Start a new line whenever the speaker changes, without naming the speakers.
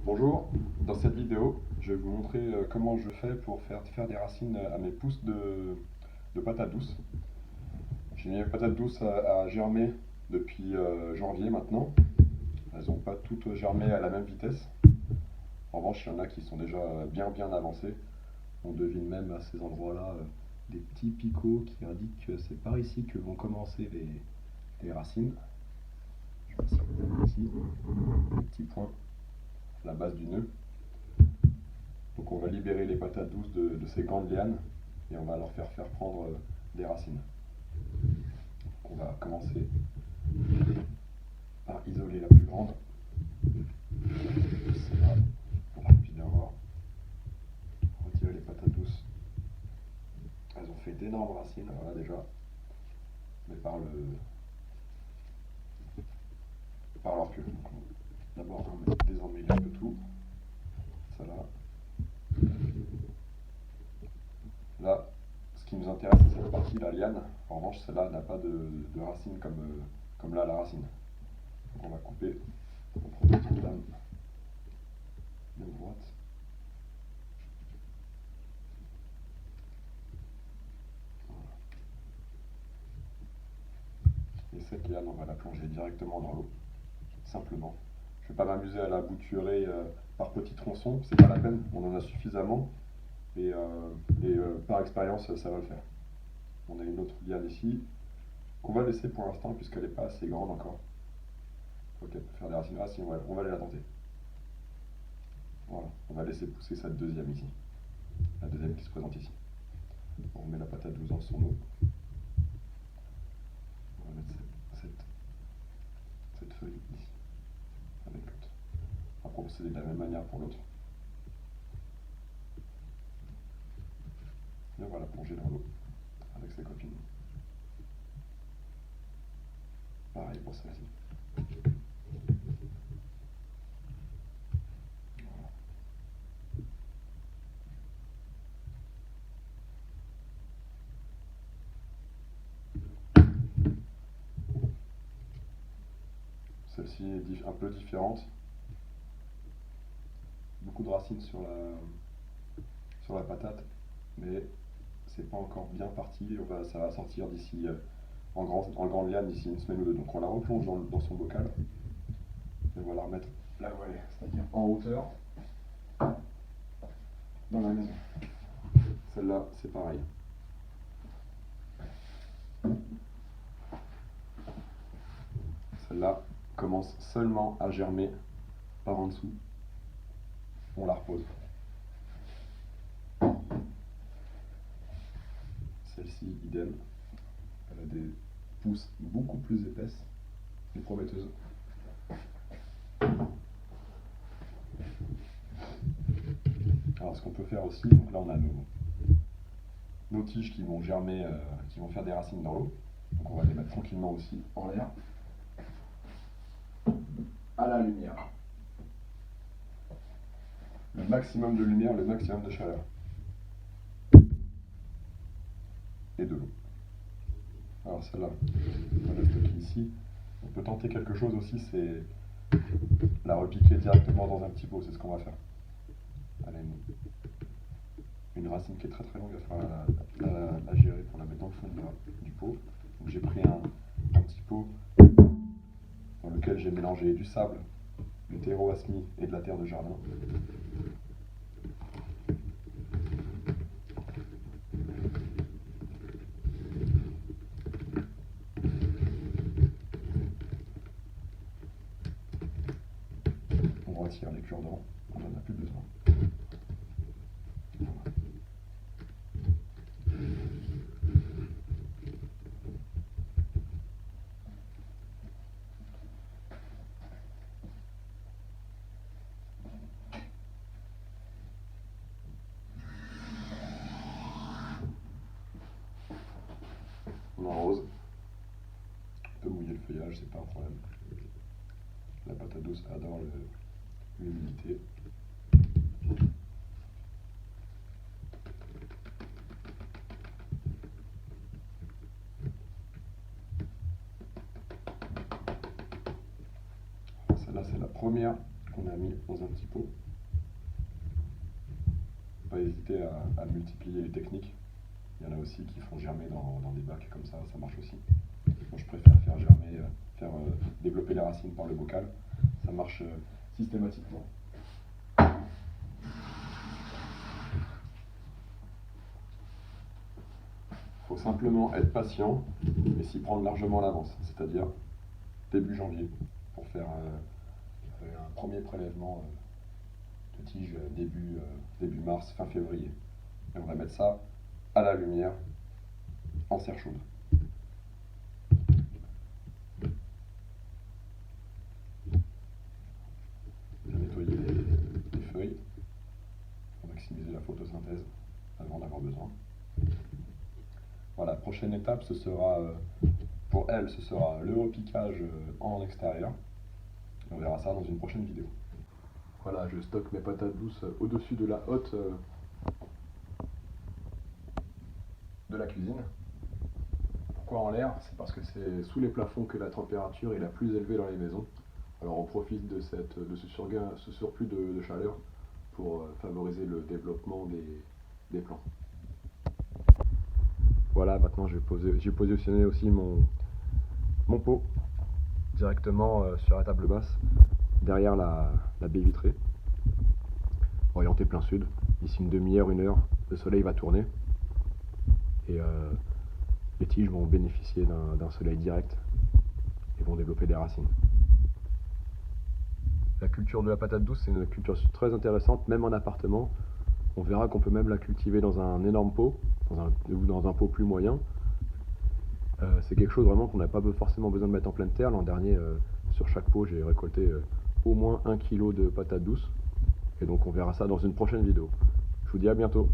Bonjour, dans cette vidéo, je vais vous montrer comment je fais pour faire des racines à mes pousses de patates douces. J'ai mis mes patates douces à germer depuis janvier maintenant. Elles n'ont pas toutes germé à la même vitesse. En revanche, il y en a qui sont déjà bien avancées. On devine même à ces endroits-là des petits picots qui indiquent que c'est par ici que vont commencer les racines. Je sais pas si vous voyez ici, les petits points à la base du nœud. Donc on va libérer les patates douces de ces grandes lianes et on va leur faire prendre des racines. Donc on va commencer par isoler la plus grande. Celle-là, pour bien voir. Retirer les patates douces. Elles ont fait d'énormes racines, voilà déjà. Mais par leur queue. D'abord désemmêler un peu tout. Ça là. Là, ce qui nous intéresse, c'est cette partie, la liane. En revanche, celle-là n'a pas de racines comme là, la racine. Donc on va couper. On prend une petite lame de droite. Et cette liane, on va la plonger directement dans l'eau, simplement. Je ne vais pas m'amuser à la bouturer par petits tronçons, c'est pas la peine, on en a suffisamment. Par expérience, ça va le faire. On a une autre liane ici, qu'on va laisser pour l'instant, puisqu'elle n'est pas assez grande encore. Ok, peut faire des racines. Ah si, on va aller la tenter. Voilà, on va laisser pousser cette deuxième ici. La deuxième qui se présente ici. On remet la patate douce dans son eau. On va mettre cette feuille ici, avec l'autre. On va procéder de la même manière pour l'autre. Et on va la plonger dans l'eau avec ses copines. Pareil pour celle-ci. Voilà. Celle-ci est un peu différente. Beaucoup de racines sur la patate, mais c'est pas encore bien parti. Ça va sortir d'ici en grande liane d'ici une semaine ou deux. Donc on la replonge dans son bocal et on va la remettre là où elle est, c'est-à-dire en hauteur dans la maison. Celle-là, c'est pareil. Celle-là commence seulement à germer par en dessous. On la repose. Celle-ci, idem. Elle a des pousses beaucoup plus épaisses et prometteuses. Alors ce qu'on peut faire aussi, donc là on a nos tiges qui vont germer, qui vont faire des racines dans l'eau. Donc on va les mettre tranquillement aussi en l'air, à la lumière. Le maximum de lumière, le maximum de chaleur. Et de l'eau. Alors celle-là, on va la stocker ici. On peut tenter quelque chose aussi, c'est la repiquer directement dans un petit pot, c'est ce qu'on va faire. Elle a une racine qui est très longue, il va falloir la gérer pour la mettre dans le fond du pot. Donc j'ai pris un petit pot dans lequel j'ai mélangé du sable, du terreau asmi et de la terre de jardin. On retire les cure-dents, on n'en a plus besoin. On arrose. On peut mouiller le feuillage, c'est pas un problème. La patate douce adore l'humidité. Celle-là, c'est la première qu'on a mis dans un petit pot. Pas hésiter à multiplier les techniques. Il y en a aussi qui font germer dans des bacs comme ça marche aussi. Moi je préfère faire germer, développer les racines par le bocal. Ça marche systématiquement. Il faut simplement être patient et s'y prendre largement à l'avance, c'est-à-dire début janvier, pour faire un premier prélèvement de tige début mars, fin février. Et on va mettre ça à la lumière en serre chaude. Bien nettoyer les feuilles pour maximiser la photosynthèse avant d'avoir besoin. Voilà, prochaine étape, ce sera pour elle, ce sera le repiquage en extérieur. On verra ça dans une prochaine vidéo. Voilà, je stocke mes patates douces au-dessus de la hotte de la cuisine. Pourquoi en l'air? C'est parce que c'est sous les plafonds que la température est la plus élevée dans les maisons. Alors on profite de ce surplus de chaleur pour favoriser le développement des plants. Voilà, maintenant j'ai positionné aussi mon pot directement sur la table basse, derrière la baie vitrée, orienté plein sud. D'ici une demi-heure, une heure, le soleil va tourner et les tiges vont bénéficier d'un soleil direct et vont développer des racines. La culture de la patate douce, c'est une culture très intéressante, même en appartement. On verra qu'on peut même la cultiver dans un énorme pot, ou dans un pot plus moyen. C'est quelque chose vraiment qu'on n'a pas forcément besoin de mettre en pleine terre. L'an dernier, sur chaque pot, j'ai récolté au moins 1 kg de patates douces. Et donc on verra ça dans une prochaine vidéo. Je vous dis à bientôt.